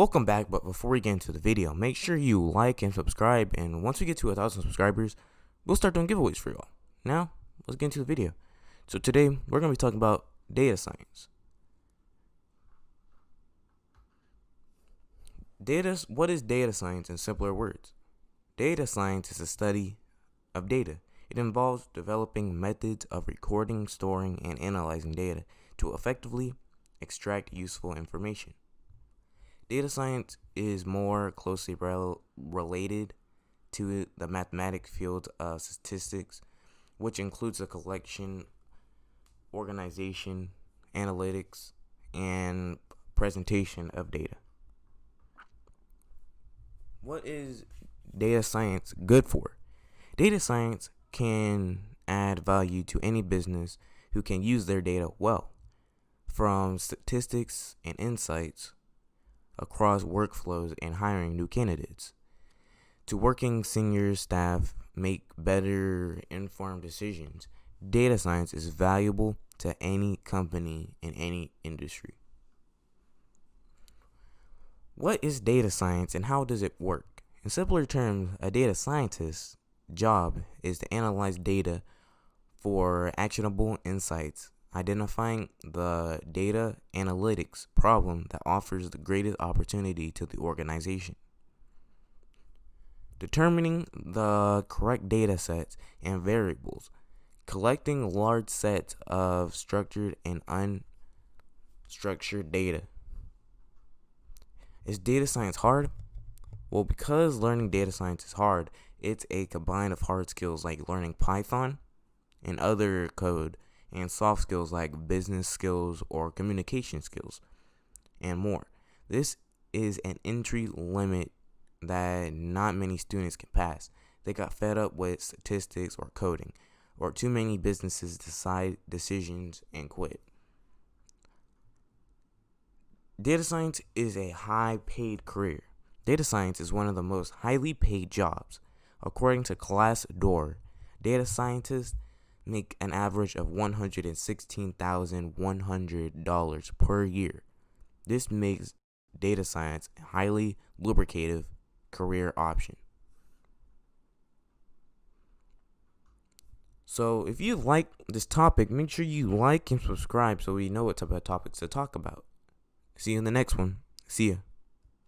Welcome back, but before we get into the video, make sure you like and subscribe, and once we get to 1,000 subscribers, we'll start doing giveaways for y'all. Now, let's get into the video. So today, we're going to be talking about data science. What is data science in simpler words? Data science is a study of data. It involves developing methods of recording, storing, and analyzing data to effectively extract useful information. Data science is more closely related to the mathematical field of statistics, which includes the collection, organization, analytics, and presentation of data. What is data science good for? Data science can add value to any business who can use their data well, from statistics and insights across workflows and hiring new candidates, to working senior staff make better informed decisions. Data science is valuable to any company in any industry. What is data science and how does it work? In simpler terms, a data scientist's job is to analyze data for actionable insights, identifying the data analytics problem that offers the greatest opportunity to the organization, determining the correct data sets and variables, collecting large sets of structured and unstructured data. Is data science hard? Well, because learning data science is hard, it's a combine of hard skills like learning Python and other code, and soft skills like business skills or communication skills, and more. This is an entry limit that not many students can pass. They got fed up with statistics or coding, or too many businesses decide decisions and quit. Data science is a high-paid career. Data science is one of the most highly paid jobs. According to Glassdoor, data scientists make an average of $116,100 per year. This makes data science a highly lucrative career option. So if you like this topic, make sure you like and subscribe so we know what type of topics to talk about. See you in the next one. See ya.